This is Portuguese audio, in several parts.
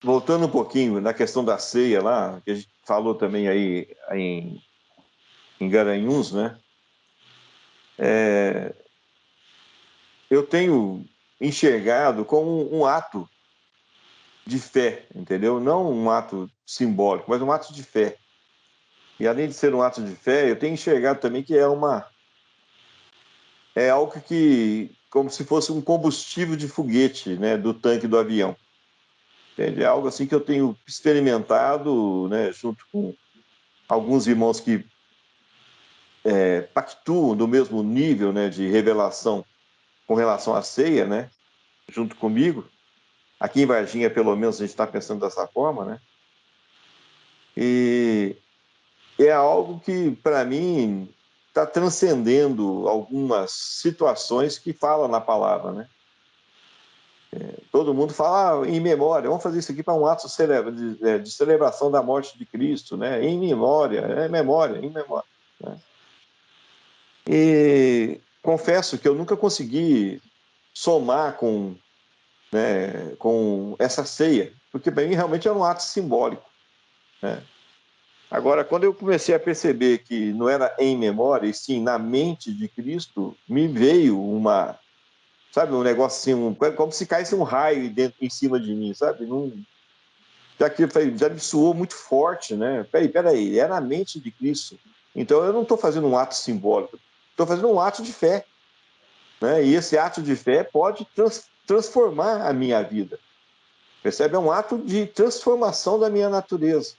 voltando um pouquinho na questão da ceia lá, que a gente falou também aí em Garanhuns, né? É, eu tenho enxergado como um ato de fé, entendeu? Não um ato simbólico, mas um ato de fé. E além de ser um ato de fé, eu tenho enxergado também que é algo que como se fosse um combustível de foguete, né, do tanque do avião. Entende? É algo assim que eu tenho experimentado, né, junto com alguns irmãos que pactuam do mesmo nível, né, de revelação com relação à ceia, né, junto comigo. Aqui em Varginha, pelo menos, a gente está pensando dessa forma, né? E é algo que, para mim, está transcendendo algumas situações que falam na palavra, né? Todo mundo fala em memória, vamos fazer isso aqui para um ato de celebração da morte de Cristo, né? Em memória, em memória. Né? E confesso que eu nunca consegui somar com essa ceia, porque para mim realmente era um ato simbólico. Né? Agora, quando eu comecei a perceber que não era em memória, e sim na mente de Cristo, me veio sabe, um negócio assim, como se caísse um raio em cima de mim, sabe? Já que já me soou muito forte, né? Peraí, é na mente de Cristo. Então eu não estou fazendo um ato simbólico, estou fazendo um ato de fé, né? E esse ato de fé pode transformar a minha vida. Percebe? É um ato de transformação da minha natureza,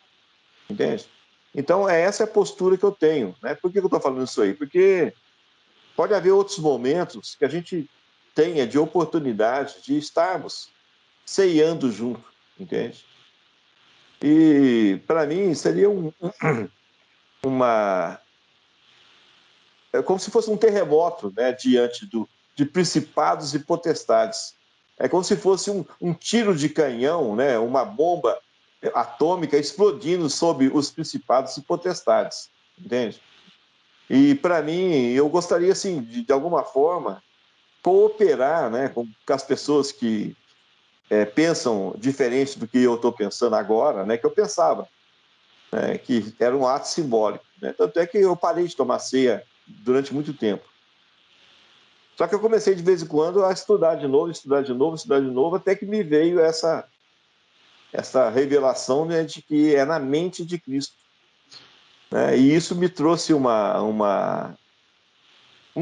entende? Então, essa é a postura que eu tenho. Né? Por que eu estou falando isso aí? Porque pode haver outros momentos que a gente tenha de oportunidade de estarmos ceando junto, entende? E, para mim, seria uma... É como se fosse um terremoto, né, diante de principados e potestades. É como se fosse um tiro de canhão, né, uma bomba atômica explodindo sobre os principados e potestades, entende? E para mim, eu gostaria assim de alguma forma cooperar, né, com as pessoas que pensam diferente do que eu estou pensando agora, né, que eu pensava, né, que era um ato simbólico. Né? Tanto é que eu parei de tomar ceia durante muito tempo. Só que eu comecei de vez em quando a estudar de novo, estudar de novo, estudar de novo, até que me veio essa revelação, né, de que é na mente de Cristo. Né? E isso me trouxe um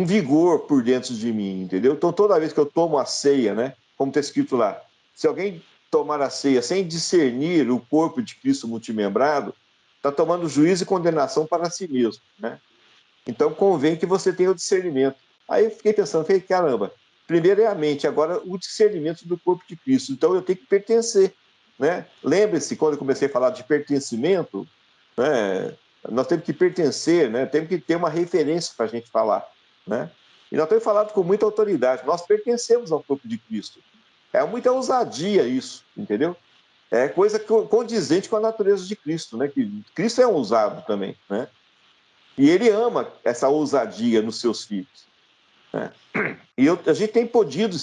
vigor por dentro de mim, entendeu? Então, toda vez que eu tomo a ceia, né, como está escrito lá, se alguém tomar a ceia sem discernir o corpo de Cristo multimembrado, está tomando juízo e condenação para si mesmo, né? Então, convém que você tenha o discernimento. Aí eu fiquei pensando, falei, caramba, primeiro é a mente, agora o discernimento do corpo de Cristo. Então, eu tenho que pertencer, né? Lembre-se, quando eu comecei a falar de pertencimento, né, nós temos que pertencer, né? Temos que ter uma referência para a gente falar, né? E nós temos falado com muita autoridade, nós pertencemos ao corpo de Cristo. É muita ousadia isso, entendeu? É coisa condizente com a natureza de Cristo, né? Que Cristo é um ousado também, né? E ele ama essa ousadia nos seus filhos. Né? E a gente tem podido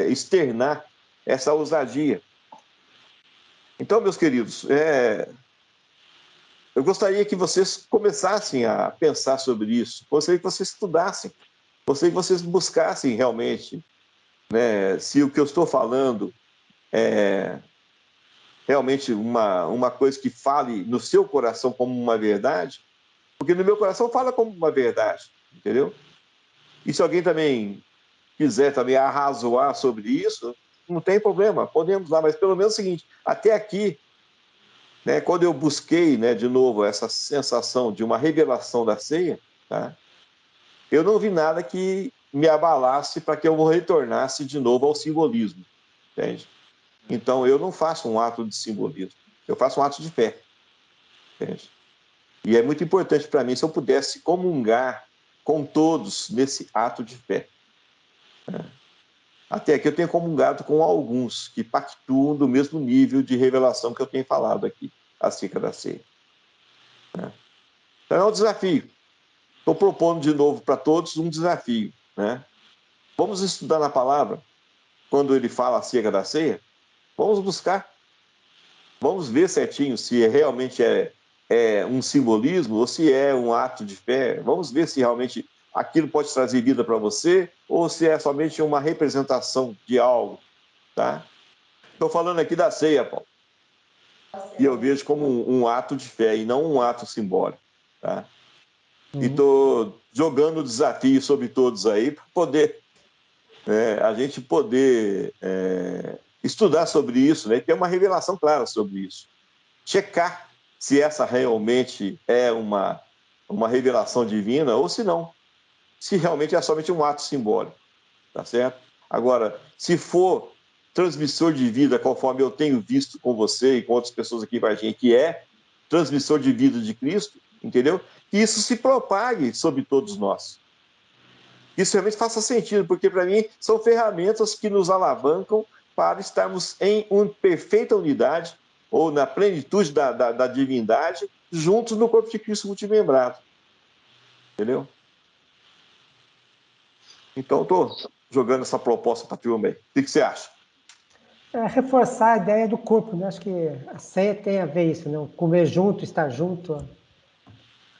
externar essa ousadia. Então, meus queridos, eu gostaria que vocês começassem a pensar sobre isso. Gostaria que vocês estudassem. Gostaria que vocês buscassem realmente, né, se o que eu estou falando é realmente uma coisa que fale no seu coração como uma verdade, porque no meu coração fala como uma verdade, entendeu? E se alguém também quiser também arrazoar sobre isso, não tem problema, podemos lá, mas pelo menos é o seguinte, até aqui, né, quando eu busquei, né, de novo essa sensação de uma revelação da ceia, tá, eu não vi nada que me abalasse para que eu retornasse de novo ao simbolismo, entende? Então eu não faço um ato de simbolismo, eu faço um ato de fé, entende? E é muito importante para mim se eu pudesse comungar com todos nesse ato de fé. Né? Até aqui eu tenho comungado com alguns que pactuam do mesmo nível de revelação que eu tenho falado aqui acerca da ceia. Né? Então é um desafio. Estou propondo de novo para todos um desafio. Né? Vamos estudar na palavra quando ele fala acerca da ceia? Vamos buscar. Vamos ver certinho se realmente é um simbolismo ou se é um ato de fé. Vamos ver se realmente aquilo pode trazer vida para você ou se é somente uma representação de algo, tá? Estou falando aqui da ceia, Paulo, e eu vejo como um ato de fé e não um ato simbólico, tá? E estou jogando o desafio sobre todos aí para poder a gente poder estudar sobre isso, né? E ter uma revelação clara sobre isso. Checar se essa realmente é uma revelação divina ou se não. Se realmente é somente um ato simbólico, tá certo? Agora, se for transmissor de vida, conforme eu tenho visto com você e com outras pessoas aqui com a gente, que é transmissor de vida de Cristo, entendeu? Que isso se propague sobre todos nós. Isso realmente faça sentido, porque para mim são ferramentas que nos alavancam para estarmos em uma perfeita unidade ou na plenitude da divindade, juntos no corpo de Cristo multimembrado. Entendeu? Então, estou jogando essa proposta para a turma aí. O que você acha? Reforçar a ideia do corpo, né? Acho que a ceia tem a ver isso, né? Comer junto, estar junto. A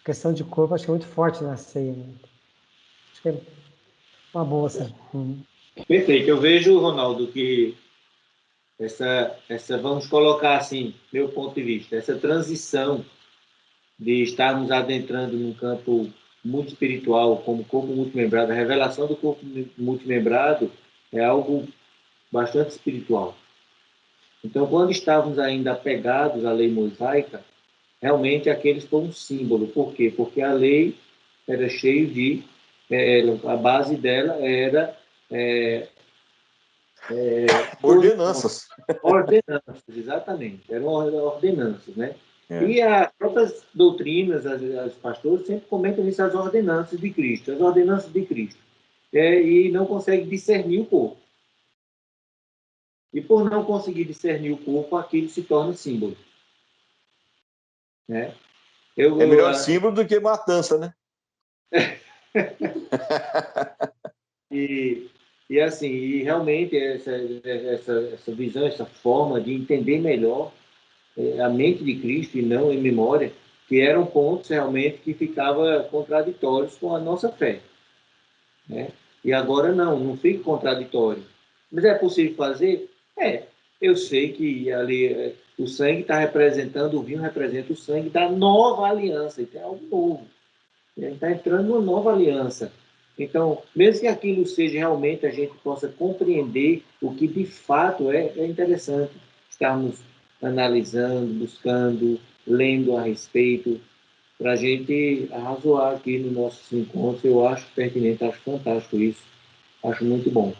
questão de corpo acho que é muito forte na ceia. Né? Acho que é uma boa, assim. Perfeito. Eu vejo, Ronaldo, que vamos colocar assim, meu ponto de vista, essa transição de estarmos adentrando num campo muito espiritual, como corpo multimembrado, a revelação do corpo multimembrado é algo bastante espiritual. Então, quando estávamos ainda apegados à lei mosaica, realmente aqueles foram um símbolo. Por quê? Porque a lei era cheia de... a base dela era... ordenanças. Ordenanças, exatamente. Eram ordenanças, né? É. E as próprias doutrinas, as pastores sempre comentam isso, as ordenanças de Cristo, as ordenanças de Cristo. E não conseguem discernir o corpo. E por não conseguir discernir o corpo, aquilo se torna símbolo. Né? É melhor símbolo do que matança, né? E assim, e realmente essa visão, essa forma de entender melhor a mente de Cristo e não em memória, que eram pontos realmente que ficavam contraditórios com a nossa fé. Né? E agora não fica contraditório. Mas é possível fazer? Eu sei que ali o sangue está representando, o vinho representa o sangue da nova aliança, então é algo novo. A gente está entrando numa nova aliança. Então, mesmo que aquilo seja realmente, a gente possa compreender o que de fato é interessante estarmos analisando, buscando, lendo a respeito, para a gente arrazoar aqui nos nossos encontros. Eu acho pertinente, acho fantástico isso, acho muito bom.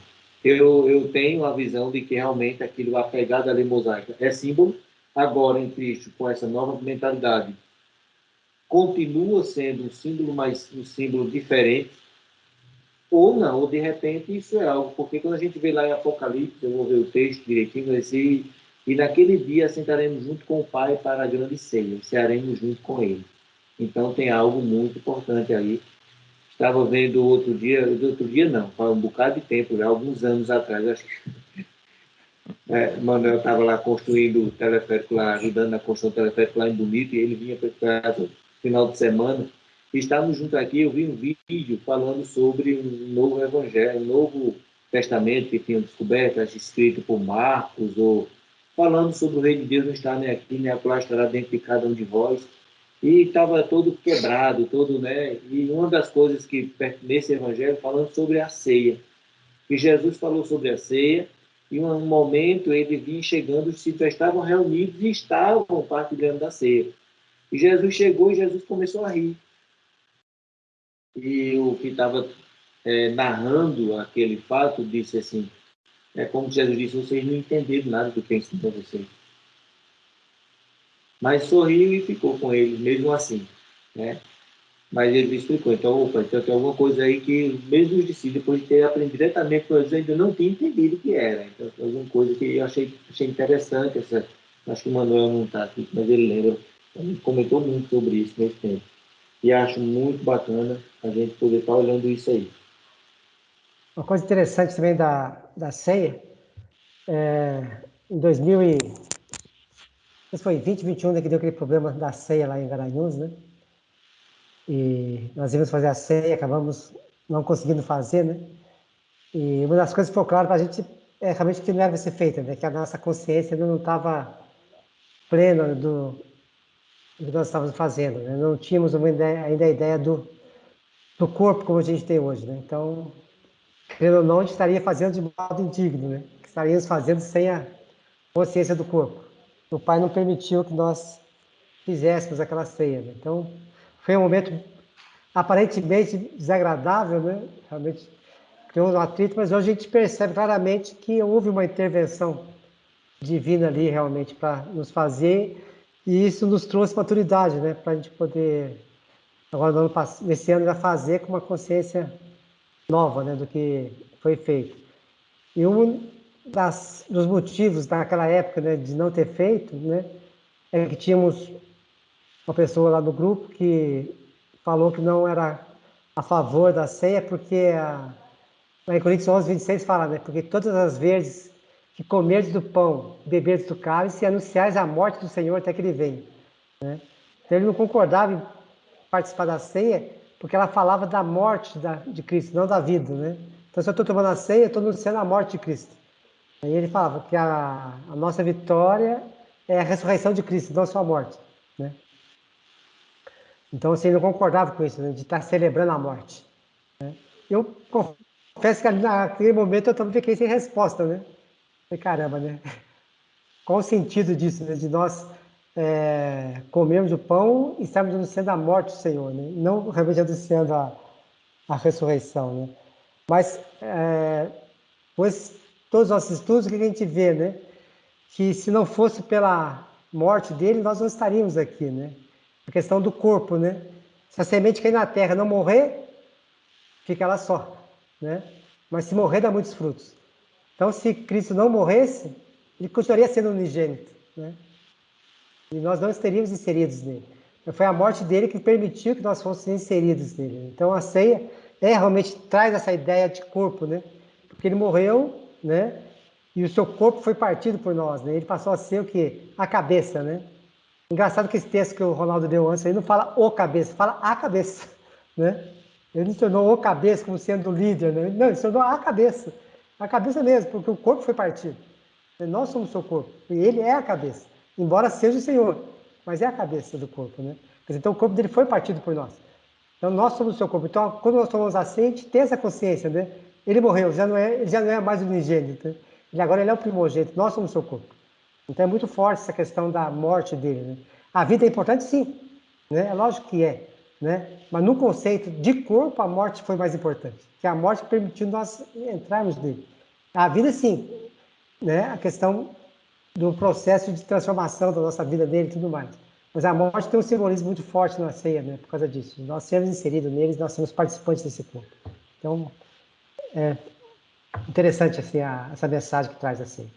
Eu tenho a visão de que realmente aquilo, a pegada da lei mosaica é símbolo, agora em Cristo, com essa nova mentalidade, continua sendo um símbolo, mas um símbolo diferente, ou não, ou de repente isso é algo, porque quando a gente vê lá em Apocalipse, eu vou ver o texto direitinho, vai ser, e naquele dia sentaremos junto com o Pai para a grande ceia, cearemos junto com Ele. Então tem algo muito importante aí. Estava vendo outro dia não, faz um bocado de tempo, já alguns anos atrás, acho que Manuel estava lá construindo o teleférico lá, ajudando na construção do teleférico lá em Bonito, e ele vinha para o final de semana. E estávamos juntos aqui, eu vi um vídeo falando sobre um novo evangelho, um novo testamento que tinham descoberto, escrito por Marcos, ou falando sobre o reino de Deus não está nem aqui, nem acolá, estará dentro de cada um de vós. E estava todo quebrado, todo, né? E uma das coisas que nesse evangelho falando sobre a ceia, que Jesus falou sobre a ceia, e um momento ele vinha chegando, os discípulos estavam reunidos e estavam partilhando da ceia. E Jesus chegou e Jesus começou a rir. E o que estava narrando aquele fato disse assim, como Jesus disse, vocês não entenderam nada do que eu ensinei a vocês. Mas sorriu e ficou com ele, mesmo assim. Né? Mas ele explicou, então tem alguma coisa aí que mesmo os discípulos, depois de ter aprendido diretamente com eles, ainda não tinham entendido o que era. Então, tem alguma coisa que eu achei interessante. Acho que o Manuel não está aqui, mas ele lembra. Ele comentou muito sobre isso nesse tempo. E acho muito bacana a gente poder estar olhando isso aí. Uma coisa interessante também da ceia, em Isso foi 2021, né, que deu aquele problema da ceia lá em Garanhuns, né? E nós íamos fazer a ceia, acabamos não conseguindo fazer, né? E uma das coisas que ficou claro para a gente é realmente que não era para ser feita, né? Que a nossa consciência ainda não estava plena do que nós estávamos fazendo, né? Não tínhamos ainda a ideia do corpo como a gente tem hoje, né? Então, querendo ou não, a gente estaria fazendo de modo indigno, né? Estaríamos fazendo sem a consciência do corpo. O Pai não permitiu que nós fizéssemos aquela ceia, né? Então, foi um momento aparentemente desagradável, né? Realmente criou um atrito, mas hoje a gente percebe claramente que houve uma intervenção divina ali realmente para nos fazer, e isso nos trouxe maturidade, né? Para a gente poder, agora nesse ano, já fazer com uma consciência nova, né? Do que foi feito. E um dos motivos daquela época, né, de não ter feito, né, é que tínhamos uma pessoa lá no grupo que falou que não era a favor da ceia, porque lá em Coríntios 11, 26 fala, né, porque todas as vezes que comerdes do pão, beberdes do cálice, anunciais a morte do Senhor até que ele venha. Né? Então ele não concordava em participar da ceia, porque ela falava da morte de Cristo, não da vida. Né? Então se eu estou tomando a ceia, eu estou anunciando a morte de Cristo. Aí ele falava que a nossa vitória é a ressurreição de Cristo, não só a morte. Né? Então, assim, ele não concordava com isso, né, de estar celebrando a morte. Né? Eu confesso que naquele momento eu também fiquei sem resposta, né? Falei, caramba, né? Qual o sentido disso, né? De nós comermos o pão e estarmos anunciando a morte do Senhor, né? Não realmente anunciando a ressurreição, né? Mas, pois, todos os nossos estudos, o que a gente vê, né? Que se não fosse pela morte dele, nós não estaríamos aqui, né? A questão do corpo, né? Se a semente cair na terra e não morrer, fica ela só, né? Mas se morrer, dá muitos frutos. Então, se Cristo não morresse, ele continuaria sendo unigênito, né? E nós não estaríamos inseridos nele. Então, foi a morte dele que permitiu que nós fôssemos inseridos nele. Então, a ceia realmente traz essa ideia de corpo, né? Porque ele morreu, né? E o seu corpo foi partido por nós, né? Ele passou a ser o quê? A cabeça, né? Engraçado que esse texto que o Ronaldo deu antes, ele não fala o cabeça, fala a cabeça, né? Ele não se tornou o cabeça como sendo o líder, né? Não, ele se tornou a cabeça mesmo, porque o corpo foi partido. Nós somos o seu corpo, e ele é a cabeça, embora seja o Senhor, mas é a cabeça do corpo, né? Então o corpo dele foi partido por nós. Então nós somos o seu corpo. Então quando nós tomamos a ceia, a gente tem essa consciência, né? Ele morreu, ele já não é mais o unigênito, né? Agora ele é o primogênito, nós somos o seu corpo. Então é muito forte essa questão da morte dele, né? A vida é importante, sim, né? É lógico que é, né? Mas no conceito de corpo, a morte foi mais importante, que a morte permitiu nós entrarmos nele. A vida, sim, né? A questão do processo de transformação da nossa vida dele e tudo mais. Mas a morte tem um simbolismo muito forte na ceia, né? Por causa disso. Nós sermos inseridos neles, nós somos participantes desse corpo. Então, é interessante assim, essa mensagem que traz assim.